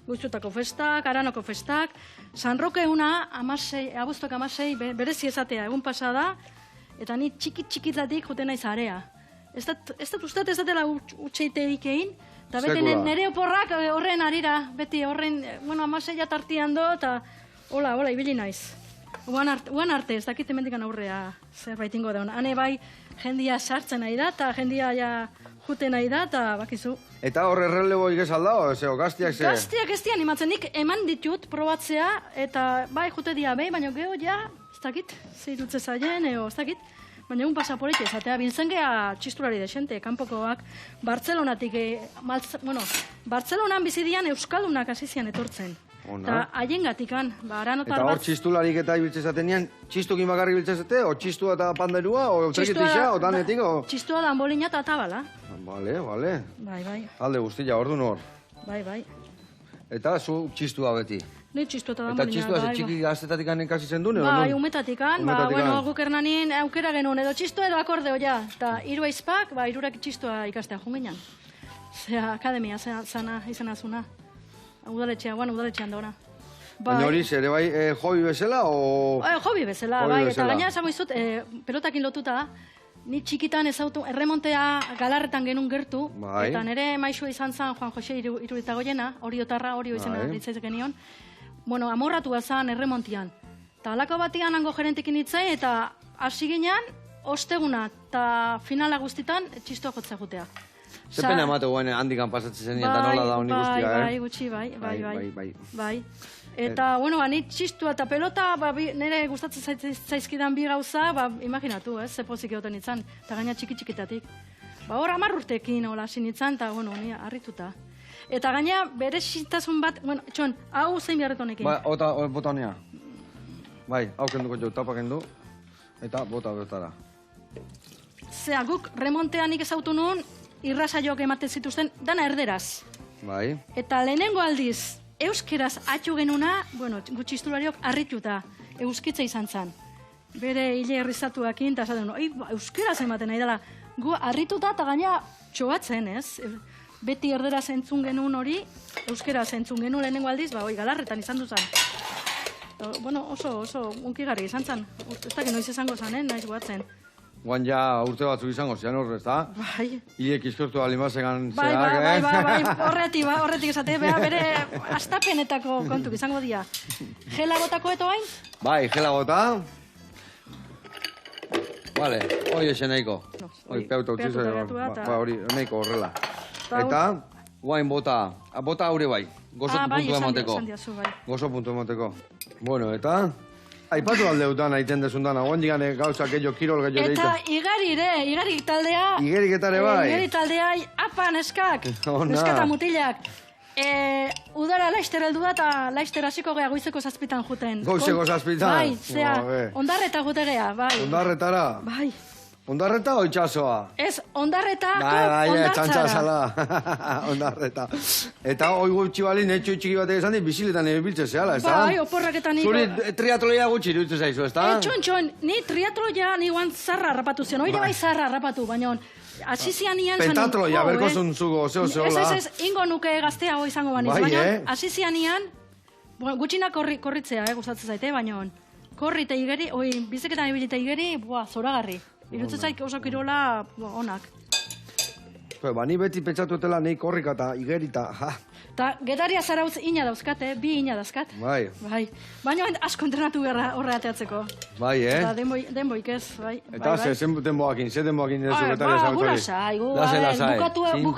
Guztutako festak, aranoko festak. San Roke una, abuztuak 16, berezi ezatea, egun pasada, eta ni txikitzatik joten naiz area. Ez dut usteat ez datela utxeiteik egin, eta beti Sekula. nire oporrak horren arira, beti horren, 16 tartian do, eta hola, ibili naiz. Uan arte, ez dakit emendikan aurrea zerbait ingo daun. Hane bai, jendia sartzen nahi da, eta jendia ja juten nahi da, eta bakizu. Eta horre errelebo igez aldao, zeo, gaztiak ze? Gaztiak ez dian imatzen, nik eman ditut probatzea, eta bai jute dia behin, baina geho ja, ez dakit, zeirutze zaien, ez dakit. Baina egun pasaporik ezatea, biltzen geha txistulari desente, kanpokoak, Bartzelonatik, Bartzelonan bizidian Euskaldunak hasizian etortzen. Ona. Eta haien gatikan, aranotar Eta hor bat... txistularik eta ibiltzen zatenean, txistukin bakarrik ibiltzen zate, o txistua eta panderua, o trekitixa, o danetik, o... Txistua da ambolina eta atabala. Vale. Bai. Alde guztia, ordu nor. Bai. Eta zu txistua beti. Ni txistua eta Eta ambolina. txistua ze txiki gaztetatik ikasi zen duen, edo Bai, non? umetatikan, guk hernanin aukera genuen, edo txistua edo akordeo ja. Eta hiru aizpak, hirurak txistua ikastea junginan. Zea, akademia zana izan azuna. Udaletxean dauna. Baina hori, ere bai, hobi bezala, o... Hobi bezala, Hobby bai. Eta bezala. gaina esango izut, pelotakin lotuta, ni txikitan ezautu, erremontea galarretan genuen gertu, Bai. eta nire maixua izan zen Juan Jose Iruritagoiena, Oriotarra, Orio izena Bai. ditzaiz genion. Bueno, amorratu zen erremontian. Eta halako batian hango gerentekin hitzai, eta hasi ginean, osteguna, eta finala guztitan, txistoa jotzea jutea. Ze pena emate guen handikan pasatzen zen, eta nola da honi guztia, Bai, gutxi, bai. Bai. Eta, ni txistua eta pelota, nire gustatzen zaizkidan bi gauza, imaginatu, ze pozik egoten itzan, eta gaina txiki-txikitatik. Hor 10 urtekin hola hasi nintzen, eta, ni harrituta. Eta gaina, bere sintasun bat, txon, hau zein beharret honekin. Bai, bota honea. Bai, hau kenduko jo, tapa kendu, eta bota betara. Zea, guk remontean nik ezautu nun, irrasaioak ematen zituzten, dana erderaz. Bai. Eta lehenengo aldiz, euskeraz atxu genuna, gutxistulariok harrituta, euskitza izan zen. Bere hile errizatuakin, eta esaten, euskeraz ematen nahi dela. Gu harrituta eta gaina txoatzen, ez? Beti erderaz entzun genuen hori, euskeraz entzun genuen lehenengo aldiz, galarretan izan duzan. Oso unkigarri izan zen. Ez dakit noiz izango zen, naiz guatzen. Guan ja urte batzuk izango zian horrez, da? Bai. Hilek izkortu alimazegan Bai, zeak, horretik esate, bere astapenetako kontuk izango dira. Gela botako eto hain? Bai, gela bota. Vale, hoi esen nahiko. Hoi, peuta utzizu, hori, nahiko horrela. Eta, guain bota haure bai, gozo puntu emateko. Gozo puntu emateko. Bueno, eta... Aipatu aldeutan aiten desundan, agoen digane gauzak gehiago kirol gehiago deita. Eta igari taldea... Igeriketare bai. Igari taldea, apa, neskak, Ona. neskata mutilak. Udara laizter heldu da eta laizter hasiko gea goizeko 7 juten. Goizeko 7? Bai, zea, Joder. ondarreta jute gea, bai. Ondarretara? Bai. Ondarreta o itxasoa? Ez, ondarretako Bai, txantxa ondartzara. zala. Ondarreta. Eta hoi gutxi bali, netxo txiki batek esan di, biziletan ebiltze zehala, ez da? Bai, oporraketan niko. Zuri triatloia gutxi iruditzen zaizu, ez da? Txon, ni triatloia niguan zarra harrapatu zion. Oire bai zarra harrapatu, baina hasi zian ian... Pentatloia, berko zuntzuko, zeo. Ez, ingo nuke gaztea hoi izango baniz. Bai, Baina hasi zian ian, gutxina korritzea, gustatzen zaite, baina korri eta igeri, bizeketan ibilita igeri, zoragarri. Irutzen zaik oso kirola onak. Ba, ni beti pentsatu etela nahi korrika eta igerita, Ta getaria zarautz ina dauzkate, bi ina dauzkat. Bai, Bai. Baina asko entrenatu gerra horre ateatzeko. bai, Eta denboik ez, bai. Eta ze denboakin dezu getaria Ba, zautzari? gura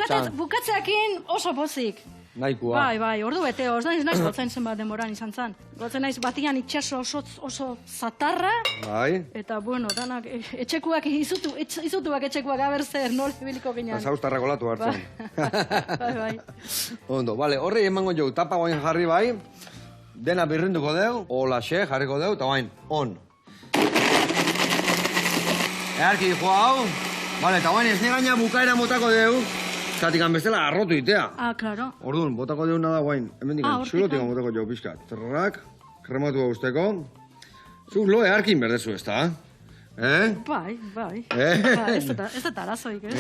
sai, bukatzeakin oso pozik. Nahikoa. Bai, ordu beteo, ez naiz gotzen zenbat denboran izan zan. Gotzen naiz batian itxaso oso zatarra, Bai. eta bueno, danak etxekuak izutuak etxekuak abertzer nol ibiliko Eta ginean. zauztarrak olatu hartzen. Bai. Ondo, bale, horri emango jau, tapa guain jarri bai, dena birrinduko deu, olaxe jarriko deu, eta guain, on. Earki joa hau, bale, eta guain ez negaina bukaera motako deu, zatikan bestela arrotu itea. Ah, claro. Orduan, botako deu nada guain, hemen dikan, hortik, zulotik botako jau pizka. Trrak, krematu gauzteko. Zuk lo earkin berdezu ez da, Bai. Eh? Ba, ez dut arazoik, ez?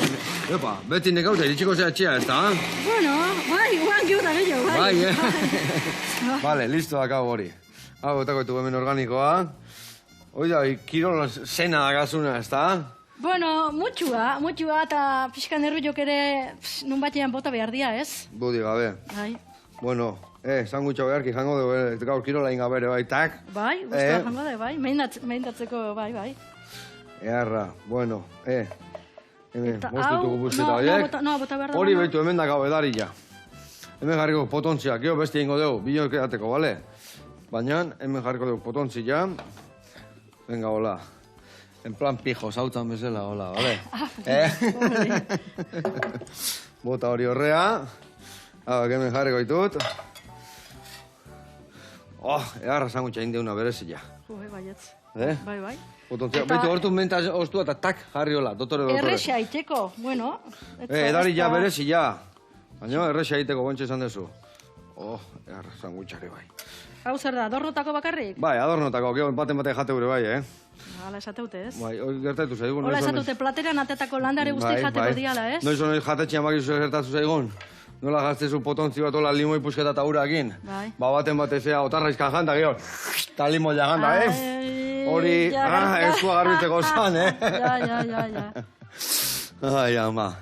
Epa, beti nekauta iritsiko zea txea ez da, Bueno, bai, guan giurra gehiago, bai. Bai, Vale, listo akau hori. Hau, botako etu hemen organikoa. Hoi da, kirol zena da gazuna, ez da? Bueno, mutxua eta pixka nerviok ere nun batean bota behar dia, ez? Budi gabe. Bai. Bueno, sangutxo beharki jango dugu, gaur kirola inga bere, bai, tak? Bai, guztua jango de, bai. Mehindatzeko, bai. Earra, bueno, hemen, Eta bostutuko hau, busteta horiek. bota behar da. Hori behitu hemen da gau edarila. Hemen jarriko potontzia, gero beste ingo dugu, bilok edateko, bale? Baina, hemen jarriko dugu potontzia. Venga, hola. En plan pijo, zautan bezala, hola, bale? Bota hori horrea. Hau, hemen jarriko ditut. Oh, egarra sangutxa indeuna berezila. Baietz. Bai. Potontzia, behitu hortu menta ostua eta tak jarri hola, dotore. Errexe aiteko, bueno. Edarila berezila. Baina, errexe aiteko gontxe esan dezu. Oh, egarra sangutxari bai. Hau zer da, adornotako bakarrik? Bai, adornotako, gero baten jate gure bai, Hala esateute, ez? Bai, hori gertatu zaigun. Hola esateute, plateran atetako landare guzti jateko diala, ez? Noiz hori jatetxean bakizu gertatu zaigun. Nola gaztezu potenzi bat hola limoi pusketa eta urakin. Bai. Ba baten batezea otarraizkan janta, gero, eta limoi janta, Hori, eskua garbitzeko zan, Ja. Ai, ama.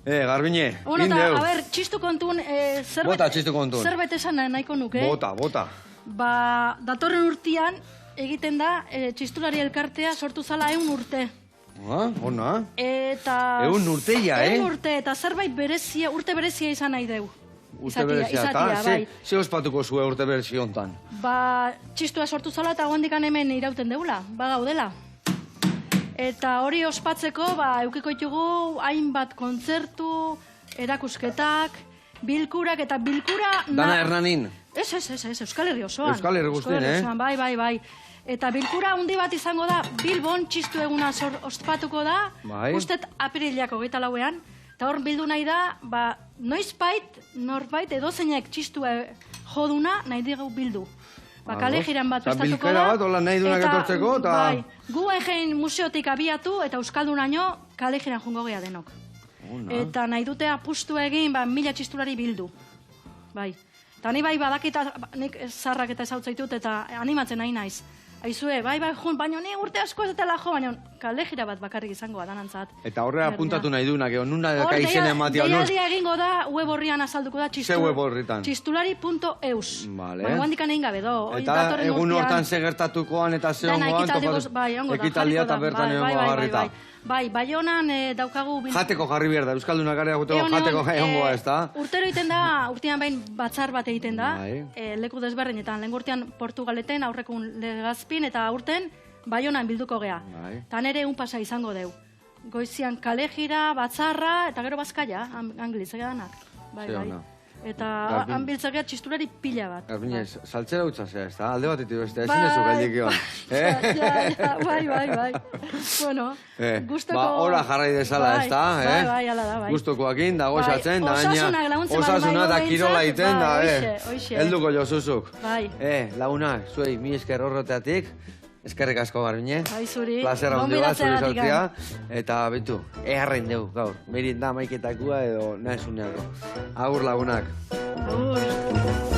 Garbine, Bueno, indeu. a ber, txistu kontun, Bota txistu kontun. zerbait esan nahiko nuke. Bota. Ba, datorren urtean egiten da, txistulari elkartea sortu zala 100 urte. Ona. Eta... 100 urteia, 100 urte, eta zerbait berezia, urte berezia izan nahi deu. Urte berezia, eta bai. ze ospatuko zue urte berezia hontan? Ba, txistua sortu zala eta guandikan hemen irauten deula, ba gaudela. Eta hori ospatzeko, ba, eukiko ditugu hainbat kontzertu, erakusketak, bilkurak, eta bilkura... Dana Hernanin. Ez, Euskal Herri osoan. Euskal Herri guztien, osoan, bai. Eta bilkura handi bat izango da, Bilbon txistu eguna ospatuko da, Bai. ustet apirilak 24ean, eta hor bildu nahi da, ba, norbait edozeinek txistua joduna nahi dugu bildu. Ba, kale jiran bat prestatuko da. Bilkera bat, hola nahi duenak etortzeko, eta... Bai, Guggenheim museotik abiatu, eta Euskaldunaino kale jiran jungo gea denok. Eta nahi dute apustu egin, ba, 1000 txistulari bildu. Bai. Eta ni bai badakita, nik zarrak eta ezautzaitut, eta animatzen nahi naiz. Aizue, bai, jun, baina ni urte asko ez dela jo, baina kale jira bat bakarrik izangoa danantzat. Eta horrea apuntatu nahi duenak, nuna deka izena ematia. Deialdia egingo da, web horrian azalduko da, Ze web horritan? txistulari.eus. Vale. Baina handikan egin gabe do. Eta egun hortan ze gertatukoan eta ze ongoan ekitaldia eta bertan egon garrita. Bai, Baionan daukagu... Jateko jarri behar da, Euskaldunak gara guteko jateko egongoa ez da? Urtero egiten da, urtean bain batzar bat egiten da, Bai. leku desberdinetan. Lehen urtean Portugaleten, aurrekun Legazpin, eta aurten Baionan bilduko gea. Bai. Tan ere un pasa izango deu. Goizian kale jira, batzarra, eta gero bazkaia, anglitzak edanak. Bai. Eta han biltzakea txistulari pila bat. Garbine, saltzera utza zea, ez da? Alde bat ititu ez da, ezin dezu gailik egon. Ja, bai. Bueno, guztoko... Ba, ora jarrai dezala, ez da? Bai, ala da, bai. Guztokoakin, dago xatzen, da gaina... Osasunak laguntzen Osasuna eta kirola iten, da, Oixe. Helduko jozuzuk. Bai. Lagunak, zuei, mi esker horroteatik, eskerrik asko Garbine. Bai, zuri. Plazer handi bat, zuri Gonbidatzeagatik, saltzea. Eta, betu, eharrein deu, gaur. Merinda maiketakua edo nahezuneako. Agur lagunak. Agur.